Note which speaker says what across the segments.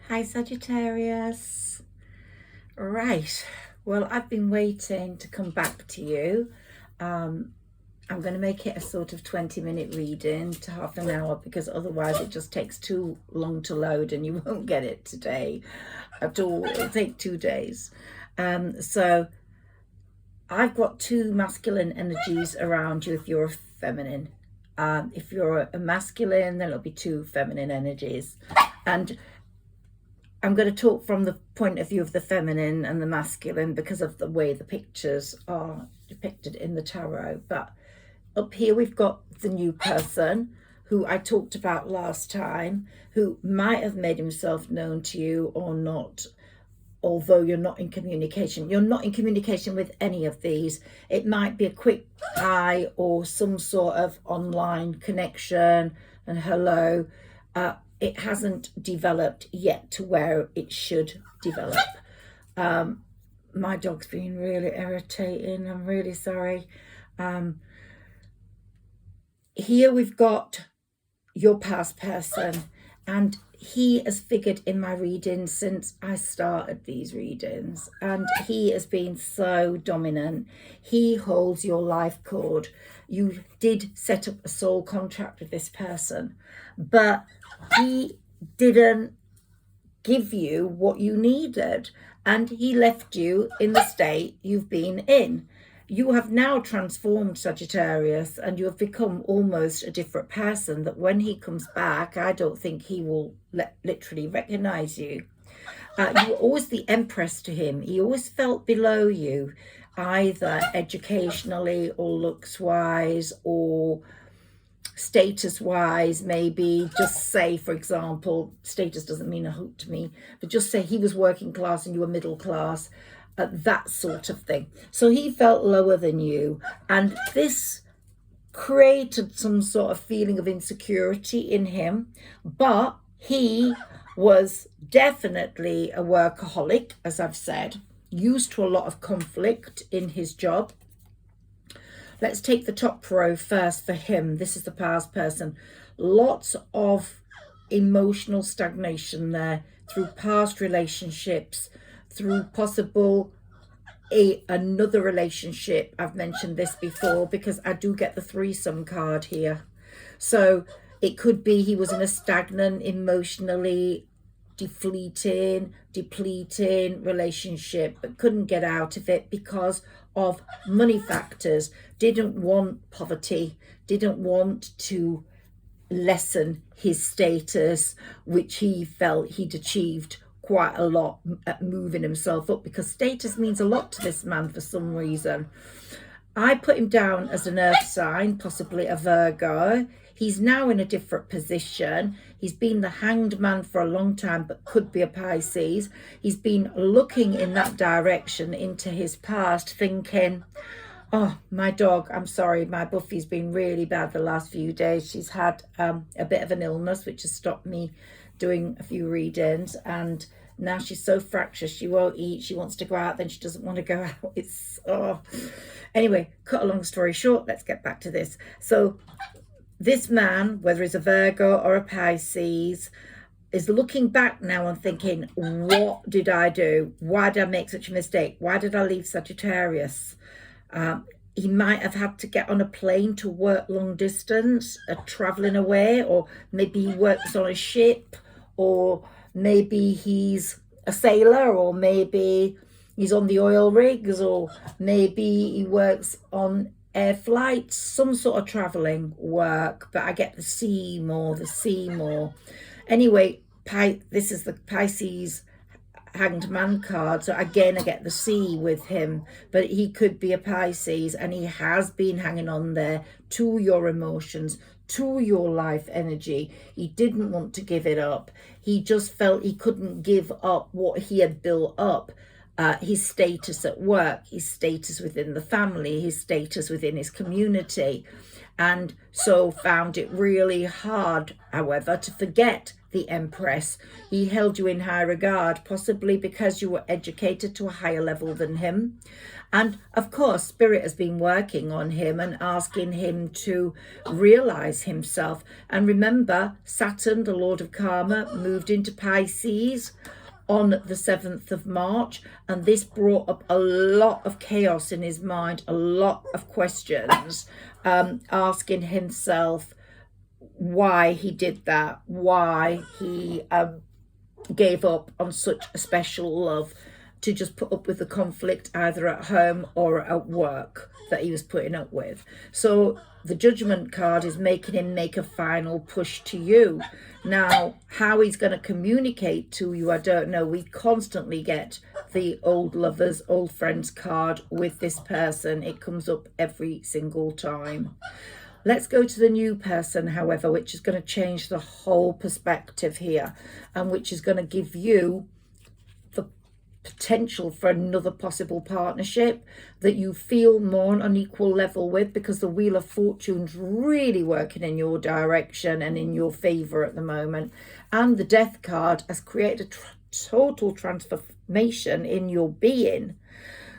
Speaker 1: Hi Sagittarius. Right, well, I've been waiting to come back to you. I'm going to make it a sort of 20-minute reading to half an hour because otherwise it just takes too long to load and you won't get it today at all. It'll take 2 days. So I've got two masculine energies around you if you're a feminine. If you're a masculine, then it'll be two feminine energies. And I'm going to talk from the point of view of the feminine and the masculine because of the way the pictures are depicted in the tarot. But up here we've got the new person who I talked about last time, who might have made himself known to you or not, although you're not in communication. You're not in communication with any of these. It might be a quick hi or some sort of online connection and hello. It hasn't developed yet to where it should develop. My dog's been really irritating. I'm really sorry. Here we've got your past person, and he has figured in my readings since I started these readings, and he has been so dominant. He holds your life cord. You did set up a soul contract with this person, but he didn't give you what you needed, and he left you in the state you've been in. You have now transformed, Sagittarius, and you have become almost a different person that when he comes back, I don't think he will literally recognize you. You were always the empress to him. He always felt below you, either educationally or looks-wise or status-wise. Maybe just say, for example, status doesn't mean a hoot to me, but just say he was working class and you were middle class. That sort of thing. So he felt lower than you, and this created some sort of feeling of insecurity in him. But he was definitely a workaholic, as I've said, used to a lot of conflict in his job. Let's take the top row first for him. This is the past person. Lots of emotional stagnation there through past relationships, through possible another relationship. I've mentioned this before because I do get the threesome card here. So it could be he was in a stagnant, emotionally depleting relationship, but couldn't get out of it because of money factors. Didn't want poverty, didn't want to lessen his status, which he felt he'd achieved quite a lot at moving himself up, because status means a lot to this man for some reason. I put him down as an earth sign, possibly a Virgo. He's now in a different position. He's been the hanged man for a long time, but could be a Pisces. He's been looking in that direction into his past, thinking, oh, my dog, I'm sorry, my Buffy's been really bad the last few days. She's had a bit of an illness, which has stopped me doing a few readings, and now she's so fractious, she won't eat, she wants to go out, then she doesn't want to go out. It's anyway, cut a long story short, let's get back to this. So this man, whether he's a Virgo or a Pisces, is looking back now and thinking, what did I do? Why did I make such a mistake? Why did I leave Sagittarius? He might have had to get on a plane to work long distance, traveling away, or maybe he works on a ship, or maybe he's a sailor, or maybe he's on the oil rigs, or maybe he works on air flights, some sort of traveling work. But I get the sea more. Anyway, this is the Pisces hanged man card, so again I get the sea with him, but he could be a Pisces, and he has been hanging on there to your emotions, to your life energy. He didn't want to give it up. He just felt he couldn't give up what he had built up, his status at work, his status within the family, his status within his community, and so found it really hard, however, to forget the Empress. He held you in high regard, possibly because you were educated to a higher level than him. And of course, Spirit has been working on him and asking him to realize himself. And remember, Saturn, the Lord of Karma, moved into Pisces on the 7th of March, and this brought up a lot of chaos in his mind, a lot of questions, asking himself why he did that, why he gave up on such a special love to just put up with the conflict either at home or at work that he was putting up with. So the Judgment card is making him make a final push to you. Now, how he's going to communicate to you, I don't know. We constantly get the old lovers, old friends card with this person. It comes up every single time. Let's go to the new person, however, which is going to change the whole perspective here, and which is going to give you the potential for another possible partnership that you feel more on an equal level with, because the Wheel of Fortune's really working in your direction and in your favor at the moment. And the Death card has created a total transformation in your being.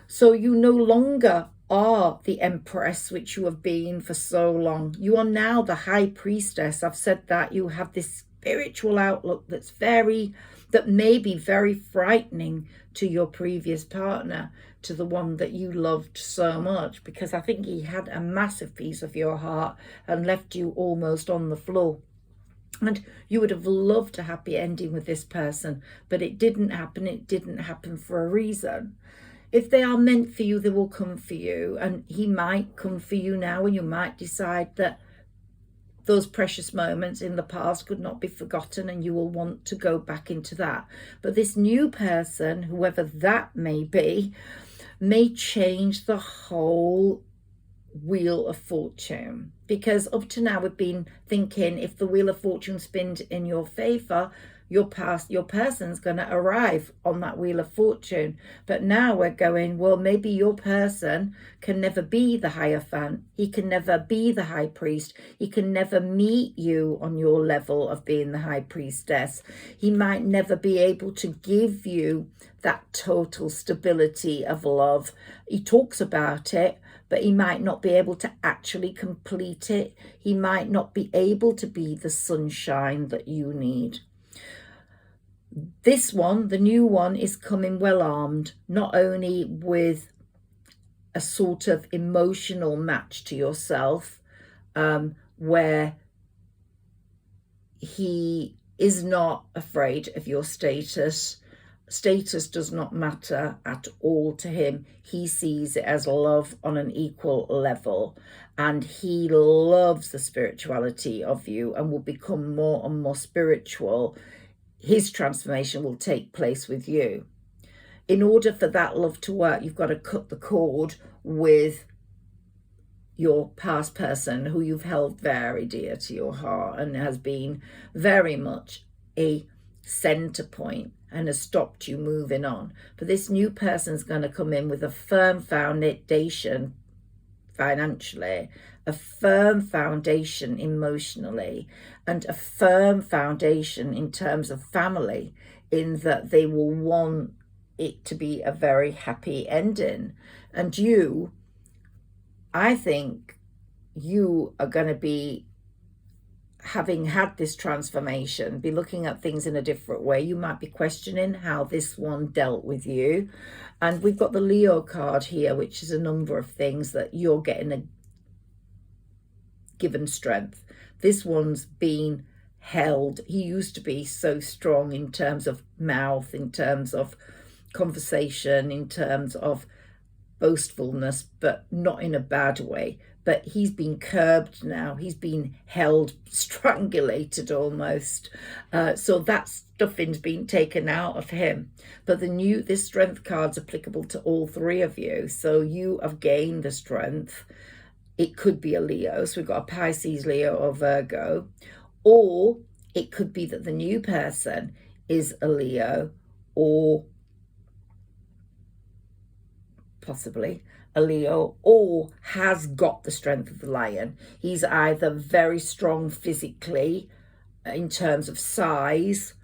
Speaker 1: So you no longer are the Empress, which you have been for so long. You are now the High Priestess. I've said that you have this spiritual outlook that may be very frightening to your previous partner, to the one that you loved so much, because I think he had a massive piece of your heart and left you almost on the floor. And you would have loved a happy ending with this person, but it didn't happen. It didn't happen for a reason. If they are meant for you, they will come for you. And he might come for you now, and you might decide that those precious moments in the past could not be forgotten, and you will want to go back into that. But this new person, whoever that may be, may change the whole Wheel of Fortune. Because up to now we've been thinking, if the Wheel of Fortune spins in your favor, your person's going to arrive on that Wheel of Fortune. But now we're going, well, maybe your person can never be the Hierophant. He can never be the High Priest. He can never meet you on your level of being the High Priestess. He might never be able to give you that total stability of love. He talks about it, but he might not be able to actually complete it. He might not be able to be the sunshine that you need. This one, the new one, is coming well armed, not only with a sort of emotional match to yourself, where he is not afraid of your status. Status does not matter at all to him. He sees it as love on an equal level, and he loves the spirituality of you and will become more and more spiritual. His transformation will take place with you. In order for that love to work, you've got to cut the cord with your past person, who you've held very dear to your heart and has been very much a center point and has stopped you moving on. But this new person's going to come in with a firm foundation financially, a firm foundation emotionally, and a firm foundation in terms of family, in that they will want it to be a very happy ending. And you, I think you are going to be, having had this transformation, be looking at things in a different way. You might be questioning how this one dealt with you. And we've got the Leo card here, which is a number of things that you're getting a given strength. This one's been held. He used to be so strong in terms of mouth, in terms of conversation, in terms of boastfulness, but not in a bad way. But he's been curbed now. He's been held, strangulated almost. So that stuffing's been taken out of him. But this strength card's applicable to all three of you. So you have gained the strength. It could be a Leo. So we've got a Pisces, Leo, or Virgo. Or it could be that the new person is a Leo, or possibly a Leo, or has got the strength of the lion. He's either very strong physically, in terms of size,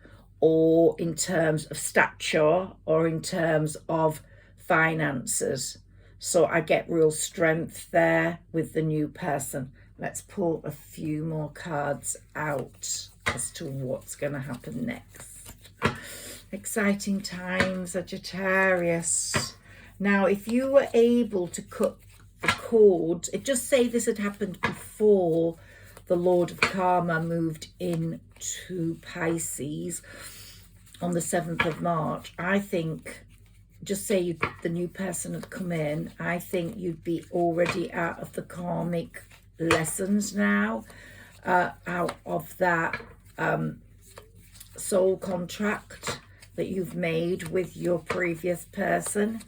Speaker 1: or in terms of stature, or in terms of finances. So I get real strength there with the new person. Let's pull a few more cards out as to what's going to happen next. Exciting times, Sagittarius. Now, if you were able to cut the cord, just say this had happened before the Lord of Karma moved into Pisces on the 7th of March, I think, just say the new person had come in, I think you'd be already out of the karmic lessons now, out of that soul contract that you've made with your previous person.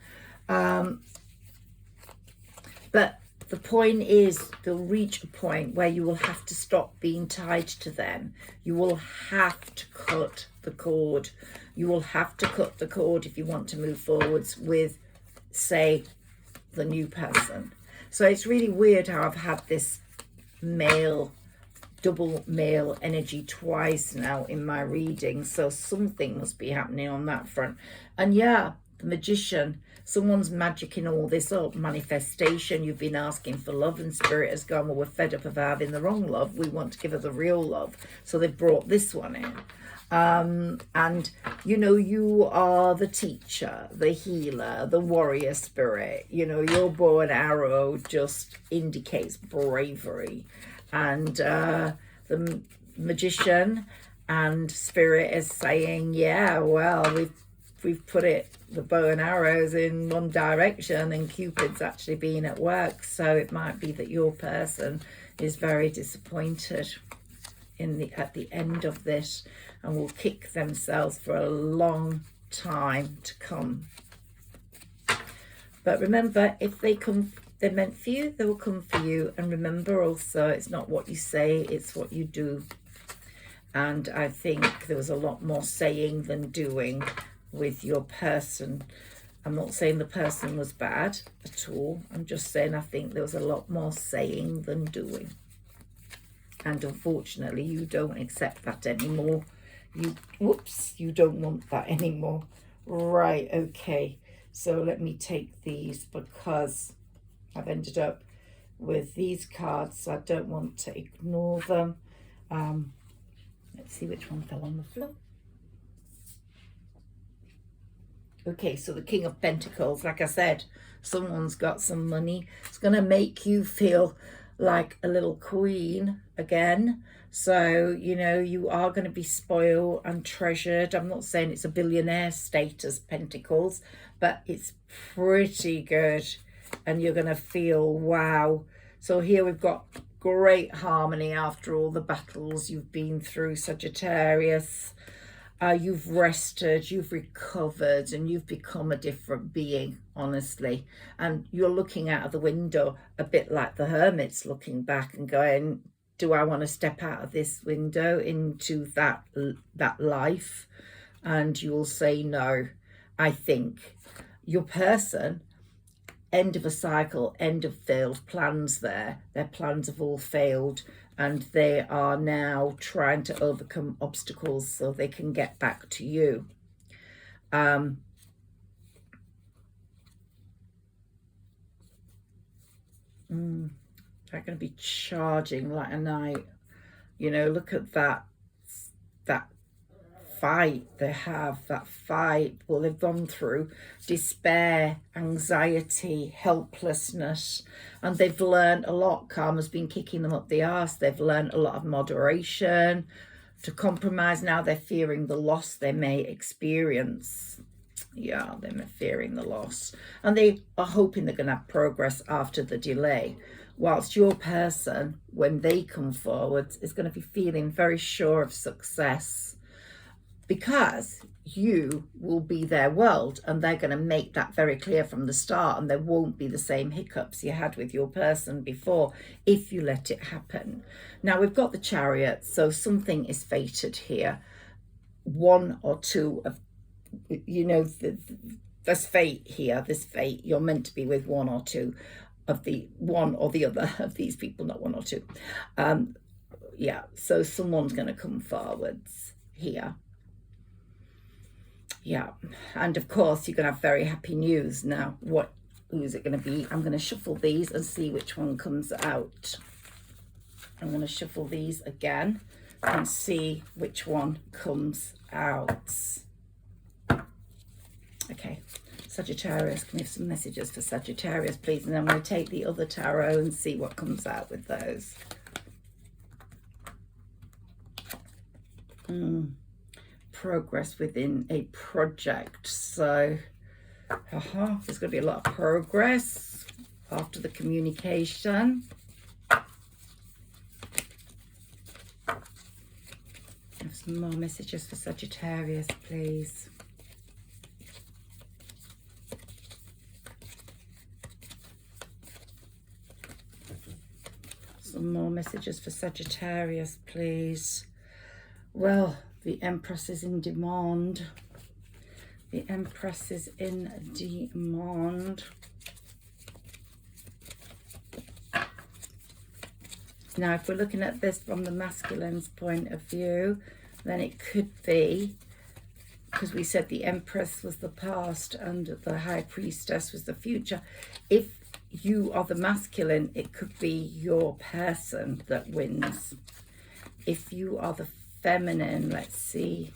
Speaker 1: But the point is, they'll reach a point where you will have to stop being tied to them. You will have to cut the cord. You will have to cut the cord if you want to move forwards with, say, the new person. So it's really weird how I've had this male, double male energy twice now in my reading. So something must be happening on that front. And yeah, the Magician. Someone's magicking all this up. Manifestation. You've been asking for love, and Spirit has gone, well, we're fed up of having the wrong love. We want to give her the real love. So they've brought this one in. And, you know, you are the teacher, the healer, the warrior spirit. You know, your bow and arrow just indicates bravery. And the Magician and Spirit is saying, yeah, well, we've put the bow and arrows in one direction, and Cupid's actually been at work. So it might be that your person is very disappointed at the end of this, and will kick themselves for a long time to come. But remember, if they're meant for you, they will come for you. And remember also, it's not what you say, it's what you do. And I think there was a lot more saying than doing with your person. I'm not saying the person was bad at all. I'm just saying I think there was a lot more saying than doing. And unfortunately, you don't accept that anymore. You don't want that anymore. Right, okay. So let me take these, because I've ended up with these cards, so I don't want to ignore them. Let's see which one fell on the floor. Okay, so the King of Pentacles, like I said, someone's got some money. It's going to make you feel like a little queen again. So, you know, you are going to be spoiled and treasured. I'm not saying it's a billionaire status, Pentacles, but it's pretty good. And you're going to feel, wow. So here we've got great harmony after all the battles you've been through, Sagittarius. You've rested, you've recovered, and you've become a different being, honestly. And you're looking out of the window a bit like the hermit's looking back and going, do I want to step out of this window into that life? And you'll say no. I think your person, end of a cycle, end of failed plans there. Their plans have all failed, and they are now trying to overcome obstacles so they can get back to you. They're going to be charging like a knight. You know, look at that fight they have, that fight. Well, they've gone through despair, anxiety, helplessness, and they've learned a lot. Karma's been kicking them up the arse. They've learned a lot of moderation, to compromise. Now they're fearing the loss they may experience. Yeah, they're fearing the loss, and they are hoping they're going to have progress after the delay. Whilst your person, when they come forward, is going to be feeling very sure of success, because you will be their world, and they're going to make that very clear from the start, and there won't be the same hiccups you had with your person before if you let it happen. Now we've got the Chariot, so something is fated here. One or two of, you know, there's fate here, this fate. You're meant to be with one or two of the one or the other of these people, not one or two. yeah, so someone's going to come forwards here. Yeah, and of course you're going to have very happy news. Now, who's it going to be? I'm going to shuffle these and see which one comes out. I'm going to shuffle these again and see which one comes out. Okay, Sagittarius, can you have some messages for Sagittarius, please? And then I'm going to take the other tarot and see what comes out with those. Progress within a project. So, there's going to be a lot of progress after the communication. Have some more messages for Sagittarius, please. Some more messages for Sagittarius, please. Well, the Empress is in demand. The Empress is in demand. Now, if we're looking at this from the masculine's point of view, then it could be, because we said the Empress was the past and the High Priestess was the future. If you are the masculine, it could be your person that wins. If you are the feminine, let's see,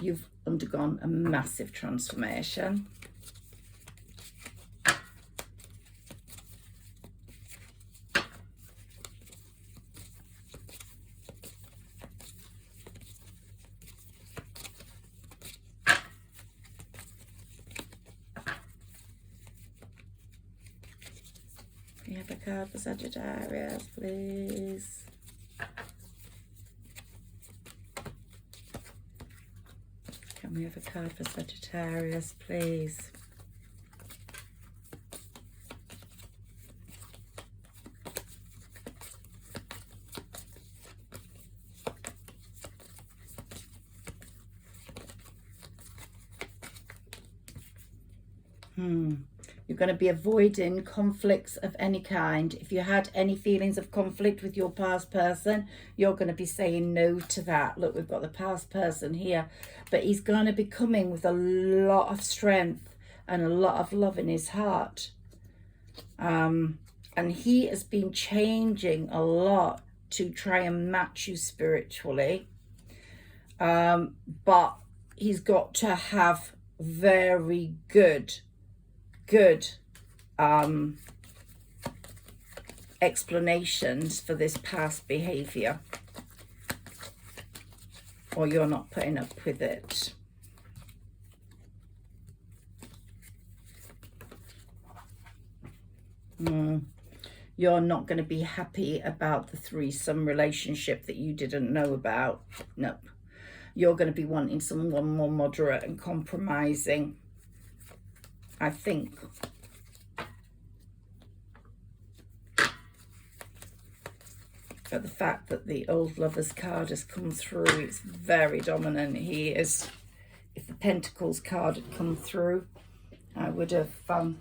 Speaker 1: you've undergone a massive transformation. Can you have a card for Sagittarius, please? Can we have a card for Sagittarius, please? You're going to be avoiding conflicts of any kind. If you had any feelings of conflict with your past person, you're going to be saying no to that. Look, we've got the past person here, but he's going to be coming with a lot of strength and a lot of love in his heart. And he has been changing a lot to try and match you spiritually. But he's got to have very good explanations for this past behavior, or you're not putting up with it. You're not going to be happy about the threesome relationship that you didn't know about. Nope. You're going to be wanting someone more moderate and compromising, I think. But the fact that the old lover's card has come through, it's very dominant. He is, if the Pentacles card had come through, I would have that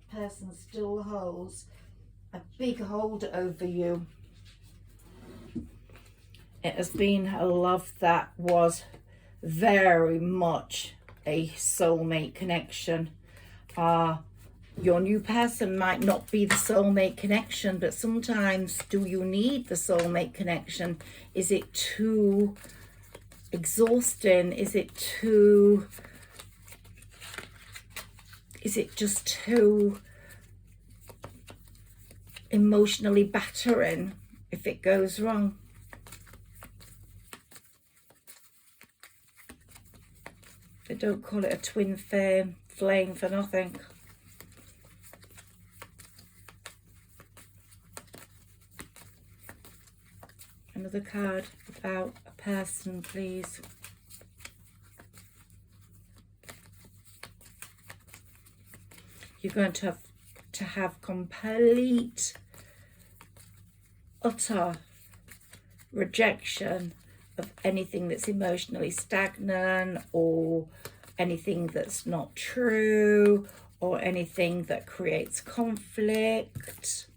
Speaker 1: person still holds a big hold over you. It has been a love that was very much a soulmate connection. Your new person might not be the soulmate connection, but sometimes do you need the soulmate connection? Is it too exhausting? Is it just too emotionally battering if it goes wrong? They don't call it a twin flame for nothing. Another card about a person, please. You're going to have complete, utter rejection of anything that's emotionally stagnant or anything that's not true or anything that creates conflict.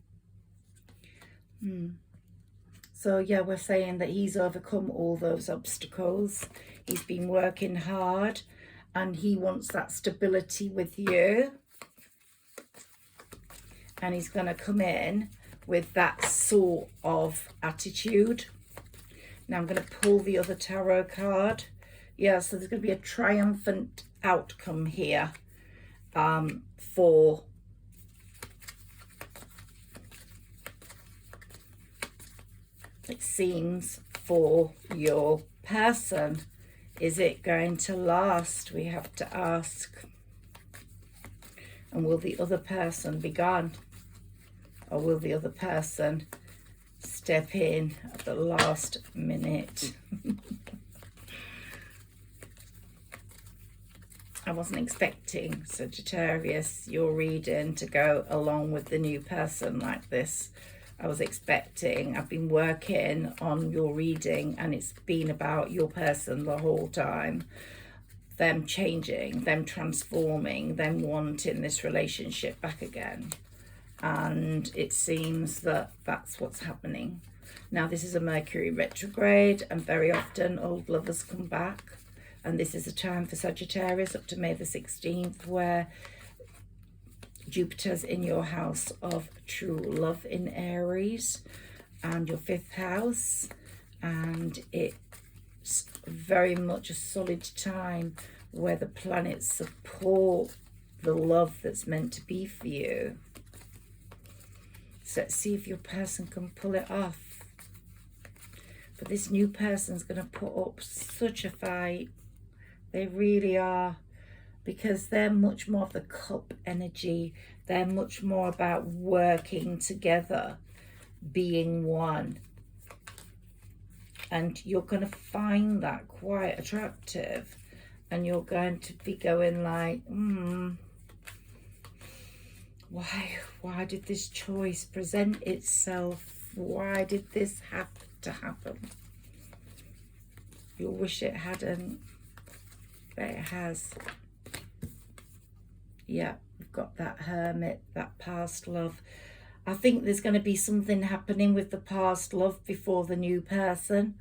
Speaker 1: So yeah, we're saying that he's overcome all those obstacles. He's been working hard and he wants that stability with you. And he's going to come in with that sort of attitude. Now I'm going to pull the other tarot card. Yeah, so there's going to be a triumphant outcome here for it seems for your person. Is it going to last? We have to ask. And will the other person be gone? Or will the other person step in at the last minute? I wasn't expecting, Sagittarius, your reading to go along with the new person like this. I've been working on your reading and it's been about your person the whole time. Them changing, them transforming, them wanting this relationship back again. And it seems that that's what's happening. Now this is a Mercury retrograde and very often old lovers come back. And this is a time for Sagittarius up to May the 16th where Jupiter's in your house of true love in Aries and your 5th house. And it's very much a solid time where the planets support the love that's meant to be for you. So let's see if your person can pull it off. But this new person's going to put up such a fight. They really are. Because they're much more of the cup energy. They're much more about working together, being one. And you're going to find that quite attractive. And you're going to be going like, why did this choice present itself? Why did this have to happen? You'll wish it hadn't, but it has. Yeah, we've got that Hermit, that past love. I think there's going to be something happening with the past love before the new person.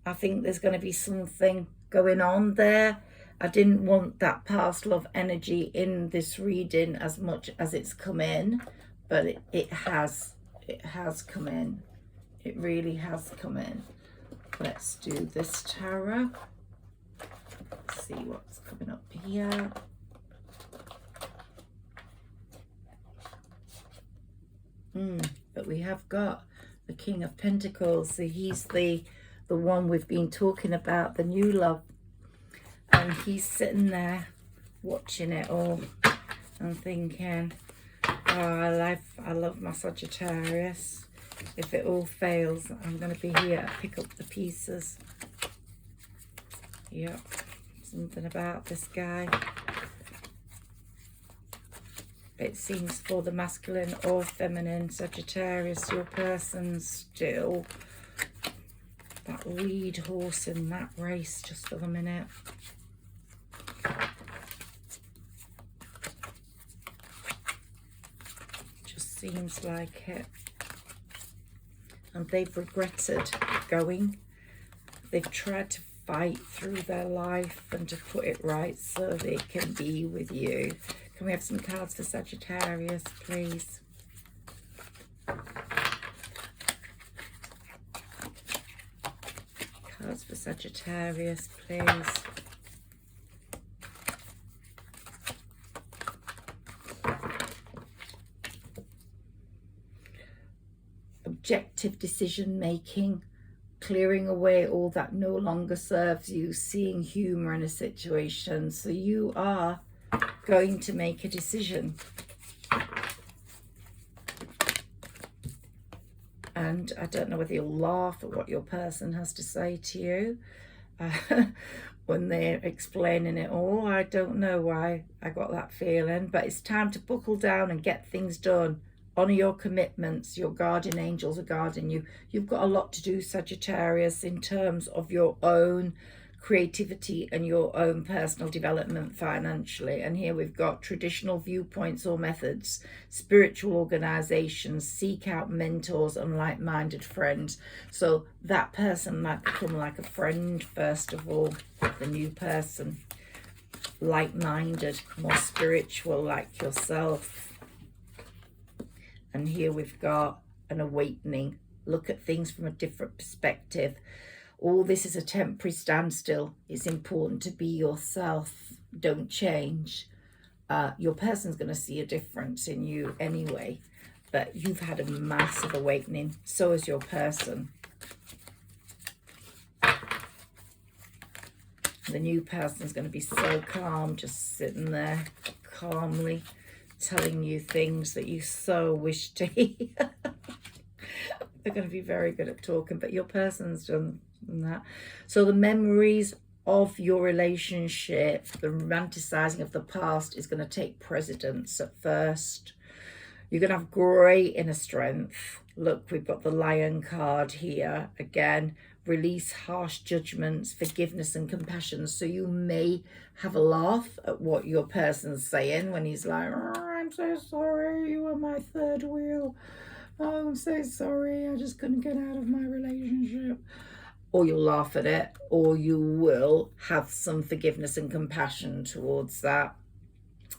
Speaker 1: I think there's going to be something going on there. I didn't want that past love energy in this reading as much as it's come in, but it has come in. It really has come in. Let's do this tarot. Let's see what's coming up here. But we have got the King of Pentacles. So he's the one we've been talking about, the new love. And he's sitting there watching it all and thinking, oh, I love my Sagittarius. If it all fails, I'm going to be here to pick up the pieces. Yep, something about this guy. It seems for the masculine or feminine Sagittarius, your person's still that lead horse in that race just for the minute. Just seems like it. And they've regretted going. They've tried to fight through their life and to put it right so they can be with you. Can we have some cards for Sagittarius, please? Cards for Sagittarius, please. Objective decision making, clearing away all that no longer serves you, seeing humour in a situation. So you are going to make a decision. And I don't know whether you'll laugh at what your person has to say to you when they're explaining it all. I don't know why I got that feeling, but it's time to buckle down and get things done. Honour your commitments. Your guardian angels are guarding you. You've got a lot to do, Sagittarius, in terms of your own creativity and your own personal development financially. And here we've got traditional viewpoints or methods, spiritual organizations, seek out mentors and like-minded friends. So that person might become like a friend first of all, the new person, like-minded, more spiritual like yourself. And here we've got an awakening, look at things from a different perspective. All this is a temporary standstill. It's important to be yourself. Don't change. Your person's going to see a difference in you anyway, but you've had a massive awakening. So is your person. The new person's going to be so calm, just sitting there calmly telling you things that you so wish to hear. They're going to be very good at talking, but your person's done that. So the memories of your relationship, the romanticizing of the past is going to take precedence at first. You're going to have great inner strength. Look, we've got the Lion card here again. Release harsh judgments, forgiveness and compassion. So you may have a laugh at what your person's saying when he's like, oh, I'm so sorry, you were my third wheel. Oh, I'm so sorry, I just couldn't get out of my relationship. Or you'll laugh at it, or you will have some forgiveness and compassion towards that.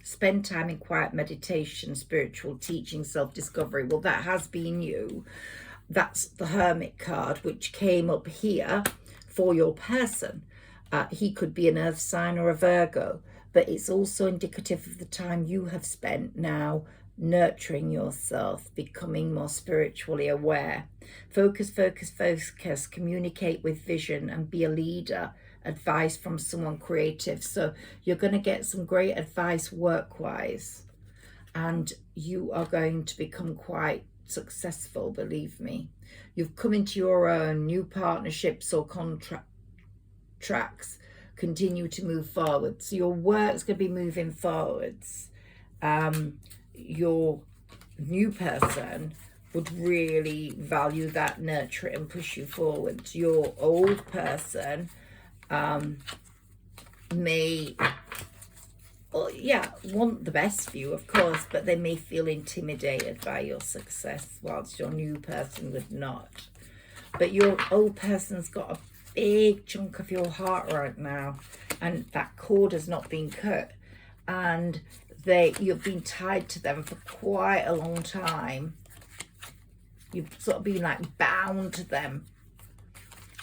Speaker 1: Spend time in quiet meditation, spiritual teaching, self-discovery. Well, that has been you. That's the Hermit card, which came up here for your person. He could be an Earth sign or a Virgo, but it's also indicative of the time you have spent now nurturing yourself, becoming more spiritually aware. Focus, communicate with vision and be a leader. Advice from someone creative. So you're going to get some great advice work-wise, and you are going to become quite successful, believe me. You've come into your own. New partnerships or contracts continue to move forward. So your work's going to be moving forwards. Your new person would really value that, nurture it and push you forward. Your old person may, well, yeah, want the best for you, of course, but they may feel intimidated by your success, whilst your new person would not. But your old person's got a big chunk of your heart right now, and that cord has not been cut, and you've been tied to them for quite a long time. You've sort of been like bound to them,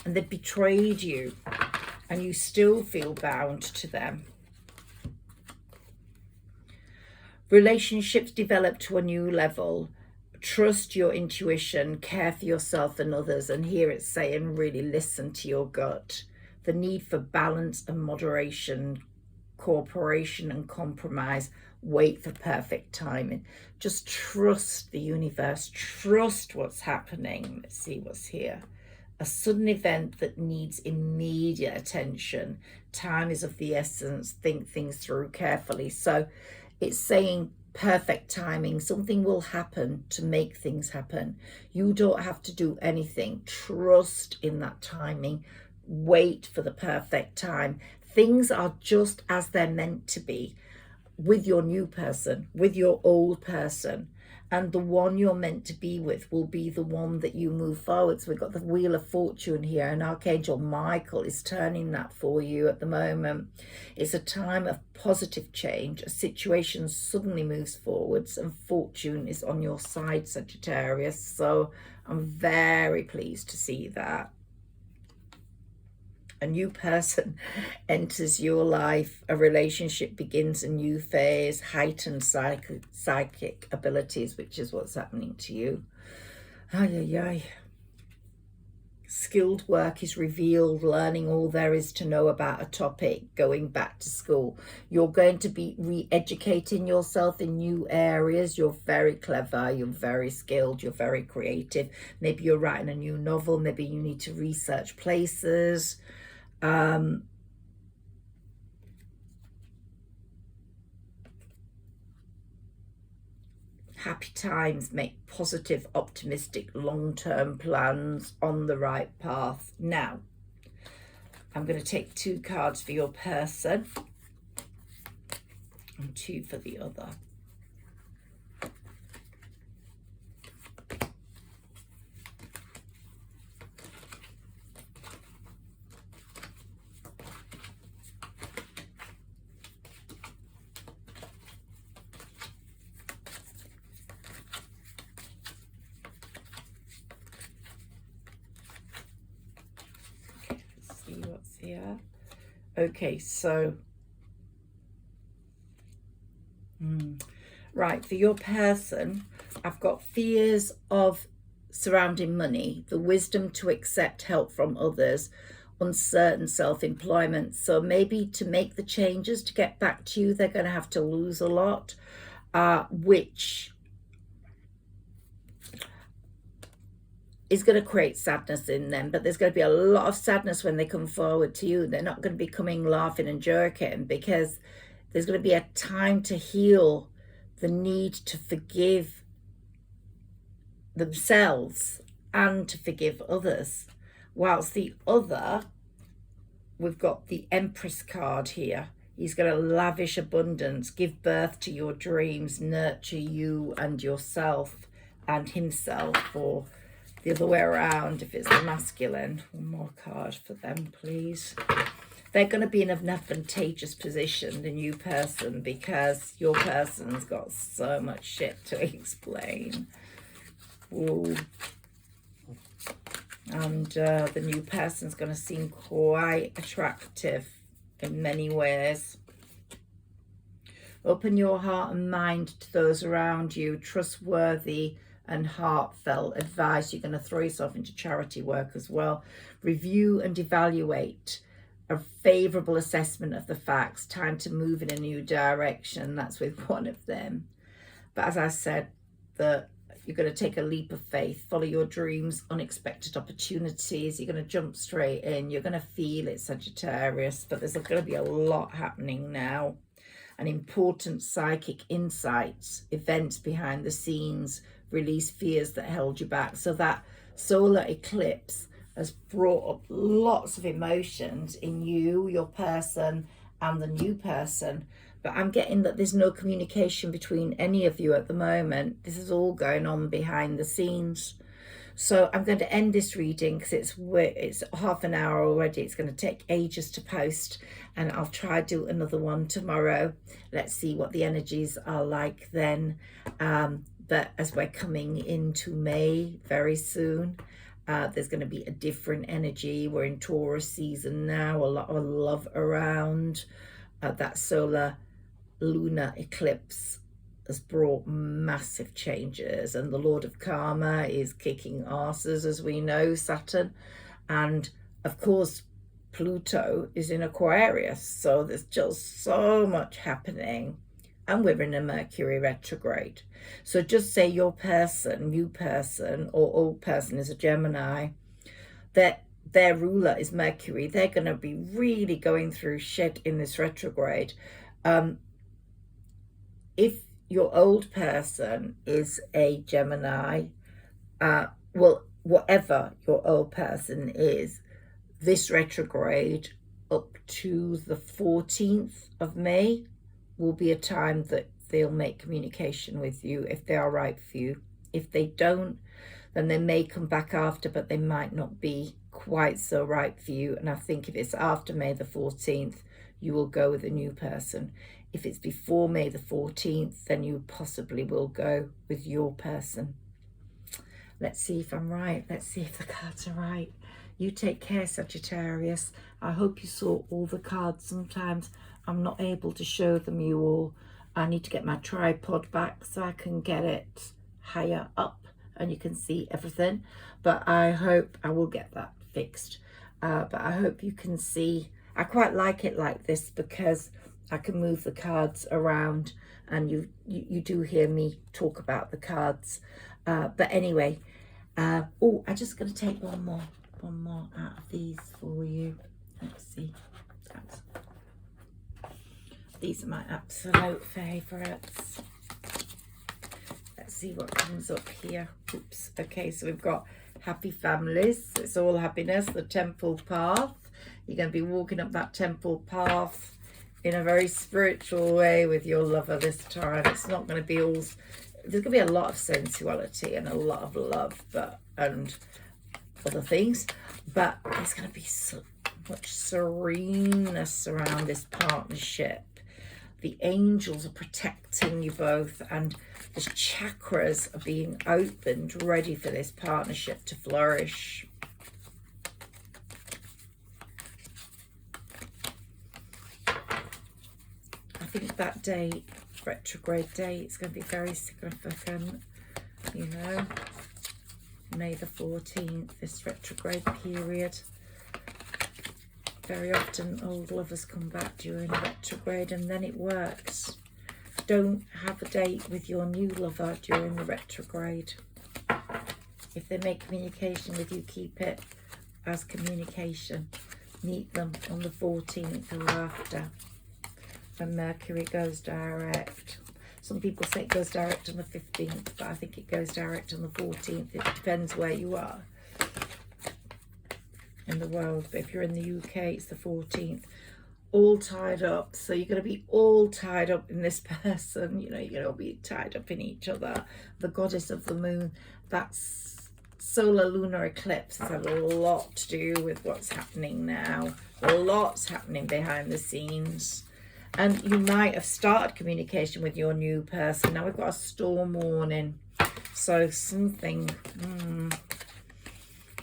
Speaker 1: and they've betrayed you, and you still feel bound to them. Relationships develop to a new level. Trust your intuition, care for yourself and others. And here it's saying really listen to your gut. The need for balance and moderation, cooperation and compromise. Wait for perfect timing. Just trust the universe. Trust what's happening. Let's see what's here. A sudden event that needs immediate attention. Time is of the essence. Think things through carefully. So it's saying perfect timing. Something will happen to make things happen. You don't have to do anything. Trust in that timing. Wait for the perfect time. Things are just as they're meant to be with your new person, with your old person. And the one you're meant to be with will be the one that you move forward. So we've got the Wheel of Fortune here, and Archangel Michael is turning that for you at the moment. It's a time of positive change. A situation suddenly moves forwards, and fortune is on your side, Sagittarius. So I'm very pleased to see that. A new person enters your life. A relationship begins a new phase. Heightened psychic abilities, which is what's happening to you. Skilled work is revealed. Learning all there is to know about a topic. Going back to school. You're going to be re-educating yourself in new areas. You're very clever. You're very skilled. You're very creative. Maybe you're writing a new novel. Maybe you need to research places. Happy times. Make positive, optimistic, long-term plans, on the right path. Now, I'm going to take 2 cards for your person and 2 for the other. What's here? Okay, so right, for your person, I've got fears of surrounding money, the wisdom to accept help from others, uncertain self-employment. So maybe to make the changes to get back to you, they're going to have to lose a lot, which is going to create sadness in them. But there's going to be a lot of sadness when they come forward to you. They're not going to be coming laughing and joking, because there's going to be a time to heal the need to forgive themselves and to forgive others. Whilst the other, we've got the Empress card here. He's going to lavish abundance, give birth to your dreams, nurture you and yourself and himself, or the other way around if it's the masculine. One more card for them, please. They're going to be in an advantageous position, the new person, because your person's got so much shit to explain. Ooh. And the new person's going to seem quite attractive in many ways. Open your heart and mind to those around you. Trustworthy and heartfelt advice. You're going to throw yourself into charity work as well. Review and evaluate. A favourable assessment of the facts. Time to move in a new direction. That's with one of them. But as I said, you're going to take a leap of faith. Follow your dreams. Unexpected opportunities. You're going to jump straight in. You're going to feel it, Sagittarius. But there's going to be a lot happening now. And important psychic insights. Events behind the scenes. Release fears that held you back. So that solar eclipse has brought up lots of emotions in you, your person, and the new person. But I'm getting that there's no communication between any of you at the moment. This is all going on behind the scenes. So I'm going to end this reading because it's half an hour already. It's going to take ages to post, and I'll try to do another one tomorrow. Let's see what the energies are like then. But as we're coming into May very soon, there's going to be a different energy. We're in Taurus season now, a lot of love around. That solar lunar eclipse has brought massive changes, and the Lord of Karma is kicking asses, as we know, Saturn. And of course, Pluto is in Aquarius. So there's just so much happening. And we're in a Mercury retrograde. So just say your person, new person, or old person is a Gemini, that their ruler is Mercury. They're going to be really going through shit in this retrograde. If your old person is a Gemini, well, whatever your old person is, this retrograde up to the 14th of May will be a time that they'll make communication with you if they are right for you. If they don't, then they may come back after, but they might not be quite so right for you. And I think if it's after May the 14th, you will go with a new person. If it's before May the 14th, then you possibly will go with your person. Let's see if I'm right. Let's see if the cards are right. You take care, Sagittarius. I hope you saw all the cards. Sometimes I'm not able to show them you all. I need to get my tripod back so I can get it higher up and you can see everything. But I hope I will get that fixed. But I hope you can see. I quite like it like this because I can move the cards around, and you do hear me talk about the cards. But anyway, oh, I'm just going to take one more out of these for you. Let's see. These are my absolute favourites. Let's see what comes up here. Oops. Okay, so we've got happy families. It's all happiness. The temple path. You're going to be walking up that temple path in a very spiritual way with your lover this time. It's not going to be all, there's going to be a lot of sensuality and a lot of love, and other things, but there's going to be so much sereneness around this partnership. The angels are protecting you both, and the chakras are being opened, ready for this partnership to flourish. I think that date, retrograde date, is going to be very significant, you know. May the 14th, this retrograde period. Very often old lovers come back during retrograde, and then it works. Don't have a date with your new lover during the retrograde. If they make communication with you, keep it as communication. Meet them on the 14th or after, when Mercury goes direct. Some people say it goes direct on the 15th, but I think it goes direct on the 14th. It depends where you are in the world. But if you're in the UK, it's the 14th. All tied up. So you're going to be all tied up in this person. You know, you're going to be tied up in each other. The goddess of the moon, that's solar lunar eclipse has had a lot to do with what's happening now. Lots happening behind the scenes. And you might have started communication with your new person. Now we've got a storm warning. So something,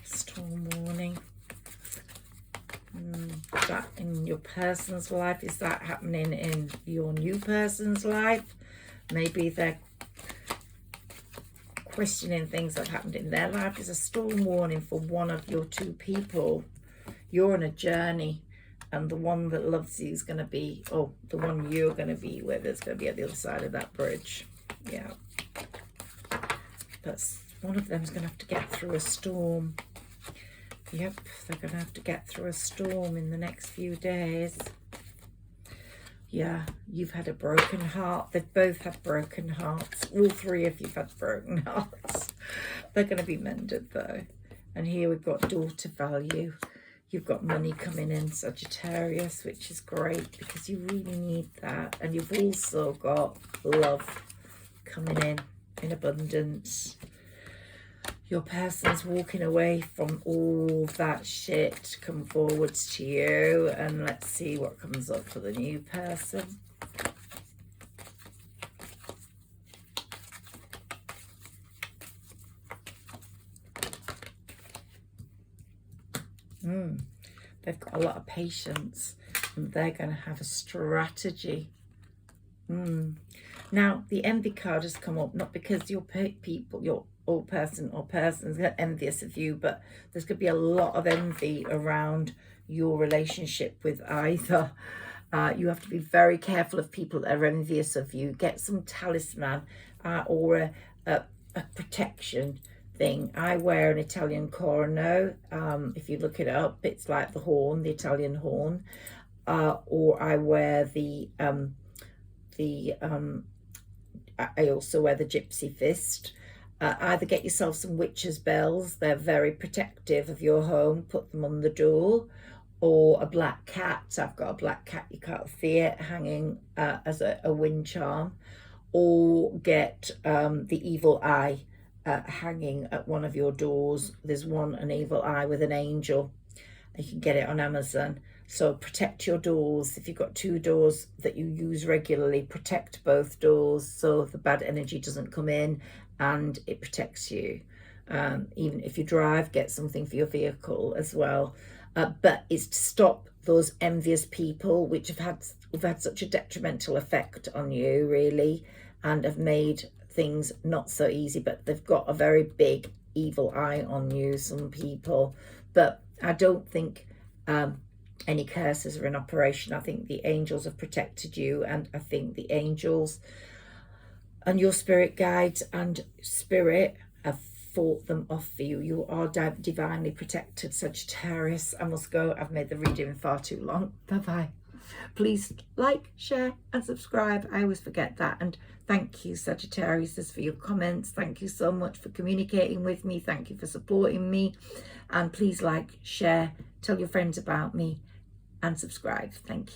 Speaker 1: storm warning. That in your person's life, is that happening in your new person's life? Maybe they're questioning things that happened in their life. Is a storm warning for one of your two people. You're on a journey. And the one that loves you is going to be, the one you're going to be with is going to be at the other side of that bridge. Yeah. But one of them's going to have to get through a storm. Yep, they're going to have to get through a storm in the next few days. Yeah, you've had a broken heart. They've both had broken hearts. All three of you've had broken hearts. They're going to be mended though. And here we've got daughter value. You've got money coming in, Sagittarius, which is great because you really need that. And you've also got love coming in abundance. Your person's walking away from all that shit to come forwards to you. And let's see what comes up for the new person. They've got a lot of patience, and they're going to have a strategy. Now, the envy card has come up, not because your people, your old person or persons are envious of you, but there's going to be a lot of envy around your relationship with either. You have to be very careful of people that are envious of you. Get some talisman or a protection thing. I wear an Italian corno. If you look it up, it's like the horn, the Italian horn. Or I wear I also wear the gypsy fist. Either get yourself some witches' bells. They're very protective of your home. Put them on the door. Or a black cat. I've got a black cat, you can't see it, hanging as a wind charm. Or get the evil eye hanging at one of your doors. There's an evil eye with an angel. You can get it on Amazon. So protect your doors. If you've got two doors that you use regularly, protect both doors so the bad energy doesn't come in, and it protects you. Even if you drive, get something for your vehicle as well. But it's to stop those envious people which have had such a detrimental effect on you, really, and have made things not so easy. But they've got a very big evil eye on you, some people. But I don't think any curses are in operation. I think the angels have protected you, and I think the angels and your spirit guides and spirit have fought them off for you. You are divinely protected, Sagittarius. I must go. I've made the reading far too long. Bye-bye. Please like, share and subscribe. I always forget that. And thank you, Sagittarius, for your comments. Thank you so much for communicating with me. Thank you for supporting me. And please like, share tell your friends about me, and subscribe. Thank you.